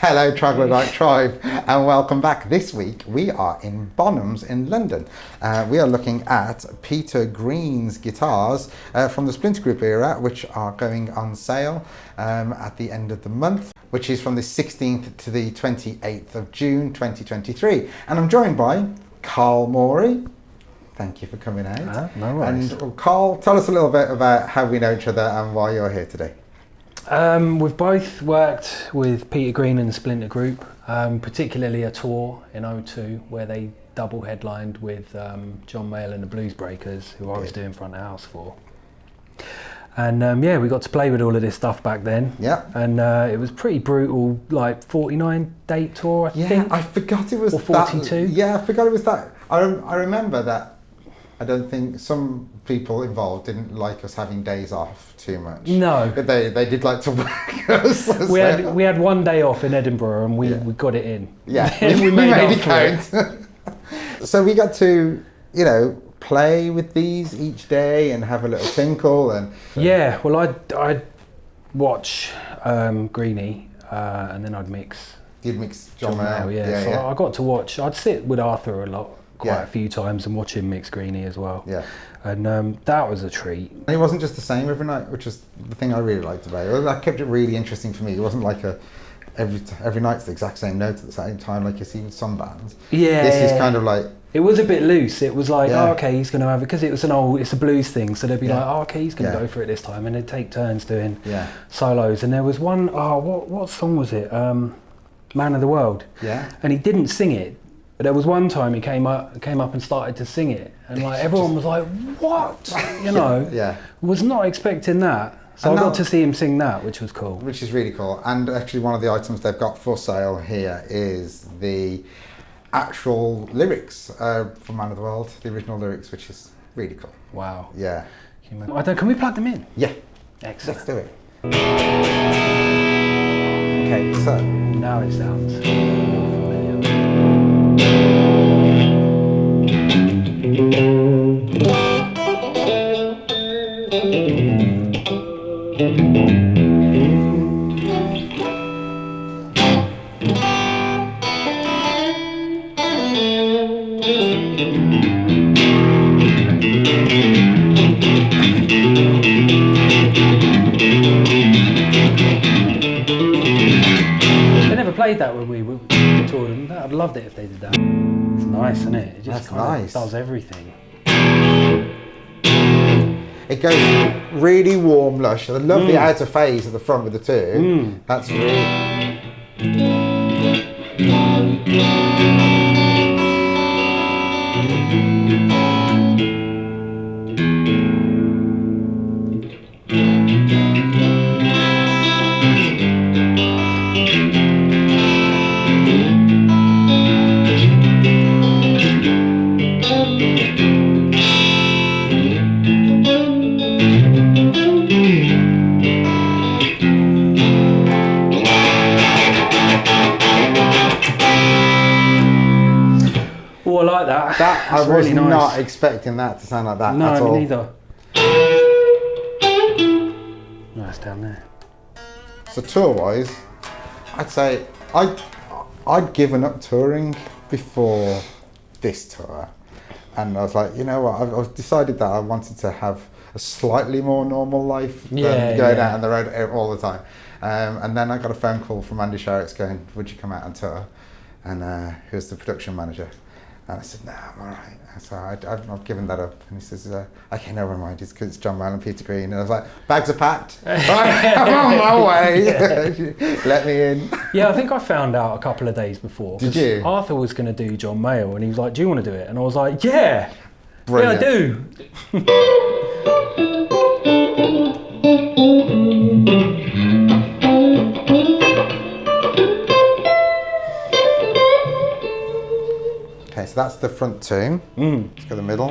Hello Troglodyte Tribe and welcome back. This week we are in Bonhams in London. We are looking at Peter Green's guitars from the Splinter Group era, which are going on sale at the end of the month, which is from the 16th to the 28th of June 2023. And I'm joined by Karl Morey. Thank you for coming out. No worries. And Karl, tell us a little bit about how we know each other and why you're here today. We've both worked with Peter Green and the Splinter Group, particularly a tour in '02 where they double headlined with John Mayall and the Blues Breakers, who I was doing front of house for. And yeah, we got to play with all of this stuff back then. Yeah. And it was pretty brutal, like 49 date tour, I think. Yeah, I forgot it was or 42. Yeah, I forgot it was that. I remember that. I don't think some people involved didn't like us having days off too much. No. But they did like to work us. We had one day off in Edinburgh and we got it in. Yeah, we made it count. So we got to, play with these each day and have a little tinkle and. Yeah, well I'd watch Greenie and then I'd mix. You'd mix John Mayall. Yeah. So I got to watch. I'd sit with Arthur a lot. Quite a few times and watch him mix Greenie as well. Yeah. And that was a treat. And it wasn't just the same every night, which is the thing I really liked about it. That kept it really interesting for me. It wasn't like every night's the exact same note at the same time like you see with some bands. Yeah. This is kind of like. It was a bit loose. It was like, oh, okay, he's going to have it, because it's a blues thing. So they'd be like, oh, okay, he's going to go for it this time. And they'd take turns doing solos. And there was one, what song was it? Man of the World. Yeah. And he didn't sing it. But there was one time he came up and started to sing it, and like everyone was like, "What?" Was not expecting that. So I got to see him sing that, which was cool. Which is really cool. And actually, one of the items they've got for sale here is the actual lyrics for "Man of the World," the original lyrics, which is really cool. Wow. Yeah. Can we plug them in? Yeah. Excellent. Let's do it. Okay. So now it sounds familiar. They never played that when we toured them. I'd loved it if they did that. It's nice, isn't it? It just kind of does everything. It goes really warm, lush. I love the outer phase at the front with the two. That's really. Oh, I like that. I was really nice. not expecting that to sound like that at all. No, me neither. No, it's down there. So tour-wise, I'd say I'd given up touring before this tour, and I was like, you know what? I've decided that I wanted to have a slightly more normal life than going out on the road all the time. And then I got a phone call from Andy Sharrock's going, "Would you come out on tour?" And he was the production manager. And I said, "No, I'm all right." So I've given that up. And he says, "Okay, never mind. It's because it's John Mayall and Peter Green." And I was like, "Bags are packed. Right, I'm on my way. Let me in." Yeah, I think I found out a couple of days before. Did you? Arthur was going to do John Mayall, and he was like, "Do you want to do it?" And I was like, "Yeah, Brilliant. Yeah, I do." Okay, so that's the front two. Let's go to the middle.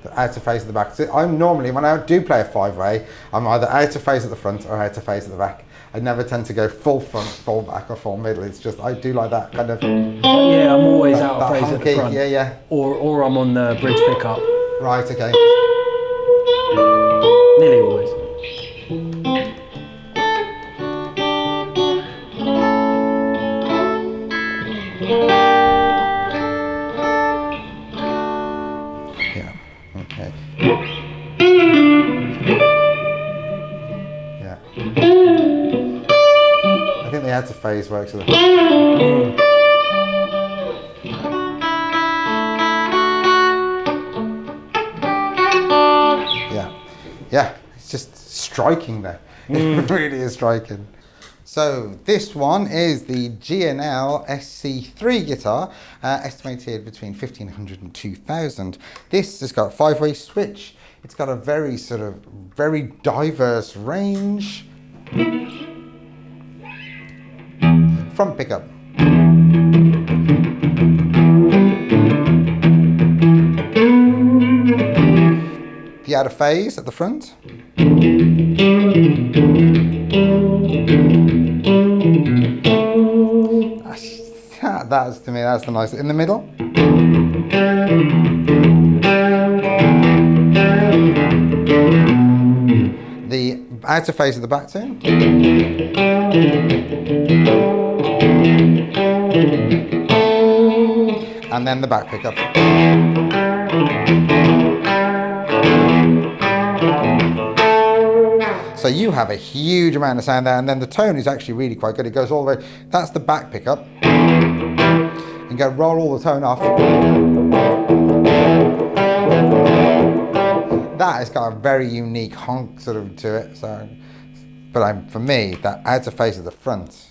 The outer phase at the back. So I'm normally, when I do play a five-way, I'm either outer phase at the front or outer phase at the back. I never tend to go full front, full back, or full middle. It's just I do like that kind of. Yeah, I'm always out of phase hunky, at the front. Yeah. Or I'm on the bridge pickup. Right. Okay. Nearly always. Yeah, okay. Yeah. I think the outer phase works with it. Yeah, it's just striking there. It really is striking. So this one is the G&L SC3 guitar, estimated between 1,500 and 2,000. This has got a 5-way switch. It's got a very very diverse range. Front pickup. The outer phase at the front. That's to me, that's the nice. In the middle. The outer phase of the back tune. And then the back pickup. So you have a huge amount of sound there, and then the tone is actually really quite good. It goes all the way, that's the back pickup. And go roll all the tone off. That has got a very unique honk sort of to it. So, but for me, that outer face of the front.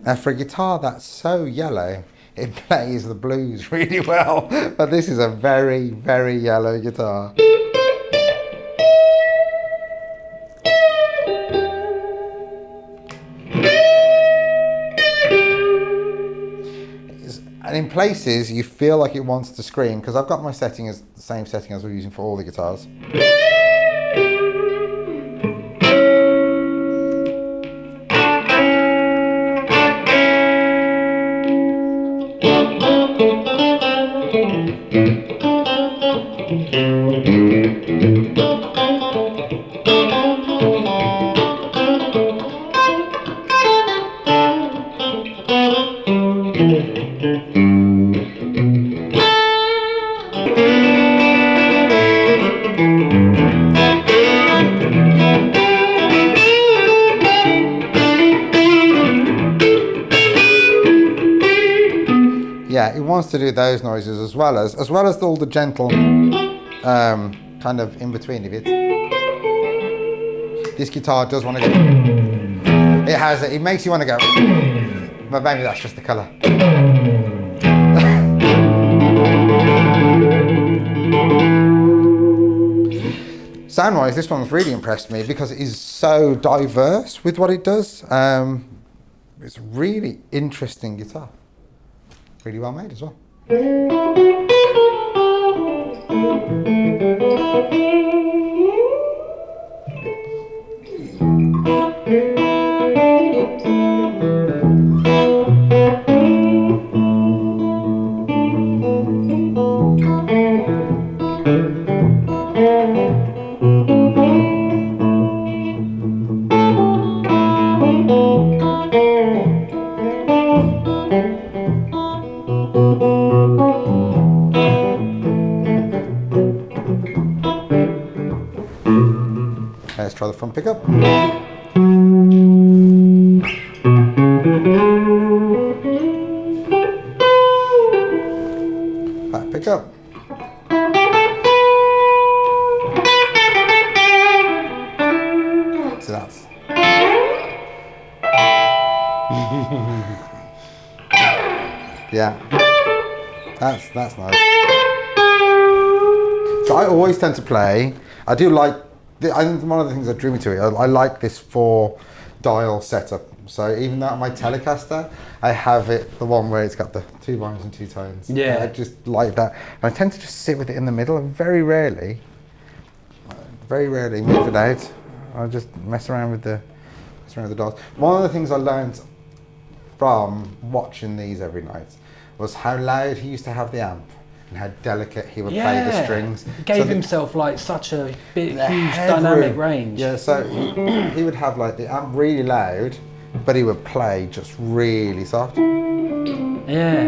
Now for a guitar that's so yellow, it plays the blues really well, but this is a very, very yellow guitar. And in places you feel like it wants to scream, because I've got my setting as the same setting as we're using for all the guitars. Yeah, it wants to do those noises as well as all the gentle kind of in between of it. This guitar does want to go. It makes you want to go. But maybe that's just the colour. Sound-wise, this one's really impressed me because it is so diverse with what it does. It's a really interesting guitar. Really well made as well. Let's try the front pickup. Back pickup. So that's. Yeah, that's nice. So I always tend to play. I do like. I think one of the things that drew me to it, I like this 4-dial setup So even though my Telecaster, I have it, the one where it's got the 2 volumes and 2 tones. Yeah. I just like that. And I tend to just sit with it in the middle and very rarely move it out. I just mess around with the dials. One of the things I learned from watching these every night was how loud he used to have the amp and how delicate he would play the strings. He gave himself like such a huge dynamic range. Yeah, so he would have like the amp really loud, but he would play just really soft. Yeah.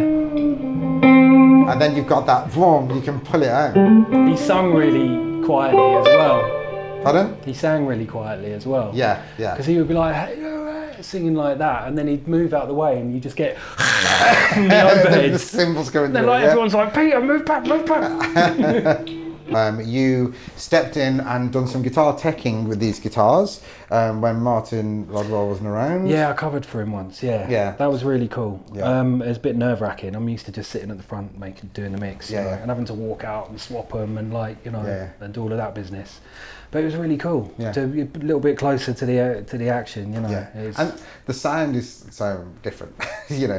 And then you've got that boom, you can pull it out. He sung really quietly as well. Pardon? He sang really quietly as well. Yeah, yeah. Because he would be like, hey, singing like that, and then he'd move out the way, and you just get from the overheads. The cymbals going through. Like, everyone's like, Peter, move back, move back. You stepped in and done some guitar teching with these guitars when Martin Rodwell wasn't around. Yeah, I covered for him once. Yeah, that was really cool. Yeah. It was a bit nerve-wracking. I'm used to just sitting at the front, doing the mix, and having to walk out and swap them and and do all of that business. But it was really cool to be a little bit closer to the action, Yeah. And the sound is so different,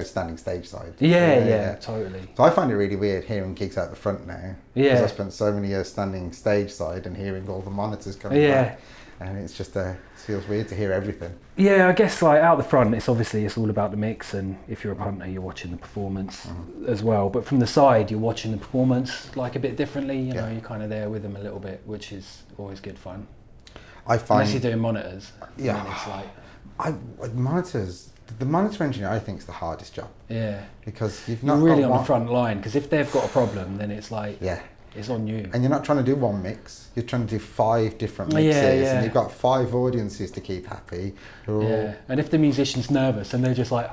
standing stage side. Yeah, totally. So I find it really weird hearing gigs out the front now. Yeah. Because I spent so many years standing stage side and hearing all the monitors coming back. And it's just it feels weird to hear everything. Yeah, I guess like out the front, it's all about the mix, and if you're a punter, you're watching the performance as well. But from the side, you're watching the performance like a bit differently. You know, you're kind of there with them a little bit, which is always good fun. I find unless you're doing monitors. Yeah, it's like monitors. The monitor engineer, I think, is the hardest job. Yeah, because you're really on the front line. Because if they've got a problem, then it's like it's on you. And you're not trying to do one mix, you're trying to do 5 different mixes, and you've got 5 audiences to keep happy. And if the musician's nervous and they're just like...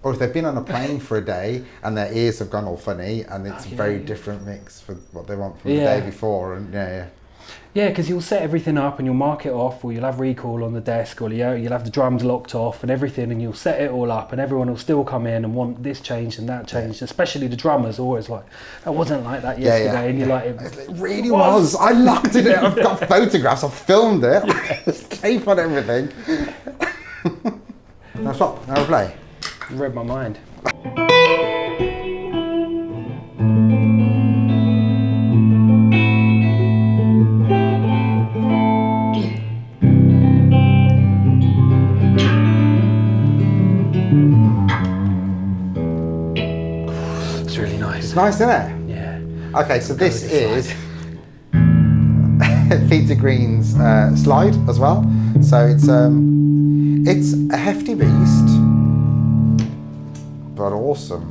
Or if they've been on a plane for a day and their ears have gone all funny and it's a very different mix for what they want from the day before. And Yeah, because you'll set everything up and you'll mark it off, or you'll have recall on the desk, or you'll have the drums locked off and everything, and you'll set it all up, and everyone will still come in and want this changed and that changed. Especially the drummers are always like, that wasn't like that yesterday, and you're like, it really was. I looked at it. I've got photographs. I've filmed it. There's tape on everything. Now stop. Now play. You read my mind. It's nice, isn't it? Yeah. Okay, so this is Peter Green's slide as well. So it's a hefty beast, but awesome.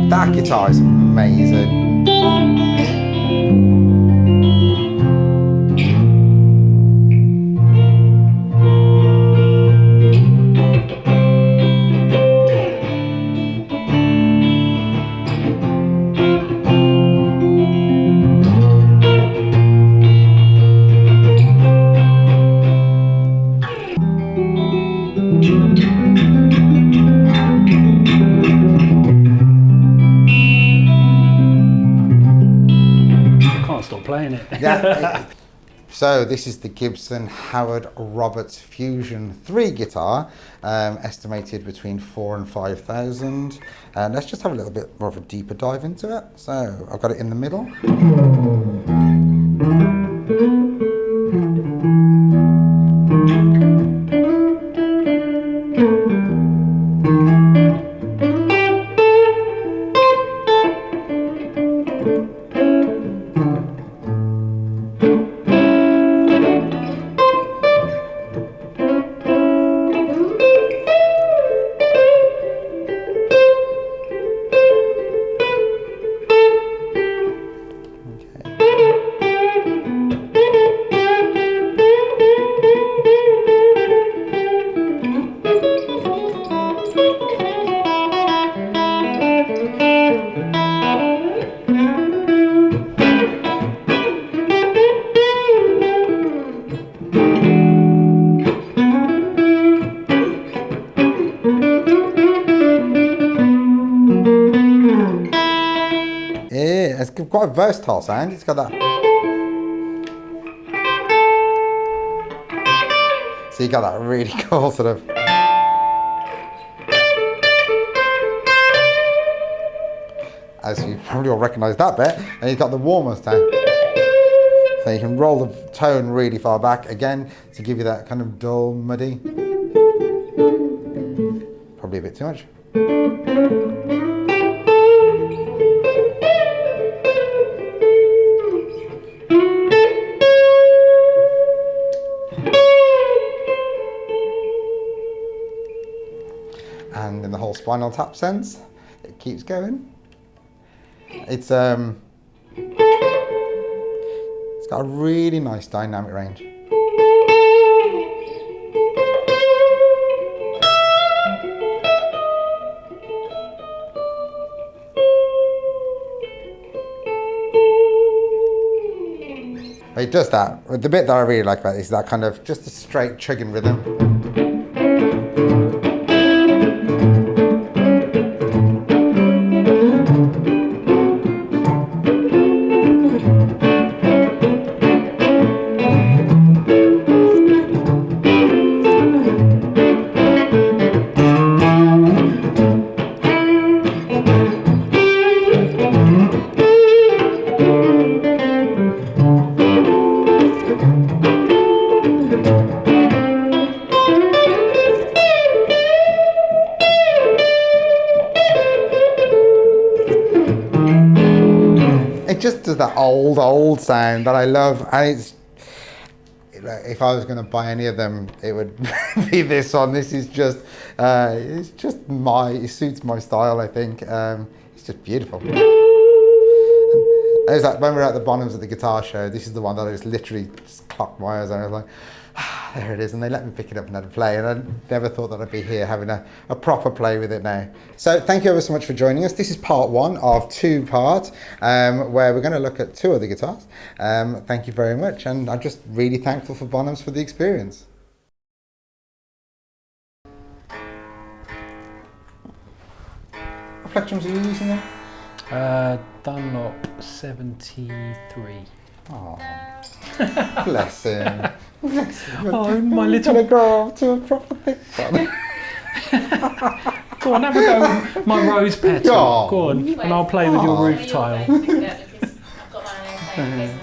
That guitar is amazing. Playing it. Yeah. So this is the Gibson Howard Roberts Fusion 3 guitar, estimated between 4,000 and 5,000. And let's just have a little bit more of a deeper dive into it. So I've got it in the middle. Okay. quite a versatile sound. It's got that. So you got that really cool sort of. As you probably all recognise that bit, and you've got the warmer tone. So you can roll the tone really far back again to give you that kind of dull, muddy. Probably a bit too much. And in the whole Spinal Tap sense, it keeps going. It's got a really nice dynamic range. But it does that. The bit that I really like about it is that kind of just a straight chugging rhythm. It just does that old sound that I love, and it's, if I was going to buy any of them, it would be this one. This is just, it's just it suits my style, I think. It's just beautiful. And it was like when we were at the Bonhams at the guitar show, this is the one that I just literally just clocked my eyes on. I was like, there it is, and they let me pick it up and let it play, and I never thought that I'd be here having a proper play with it now. So thank you ever so much for joining us. This is part one of 2 parts, where we're going to look at 2 of the guitars. Thank you very much, and I'm just really thankful for Bonhams for the experience. What Plectrums are you using there? Dunlop 73. Oh, bless him. Oh, my little gonna grow up to a proper thick one. Go on, have a go with my rose petal. Oh. Go on, and I'll play with your roof tile. I've got my own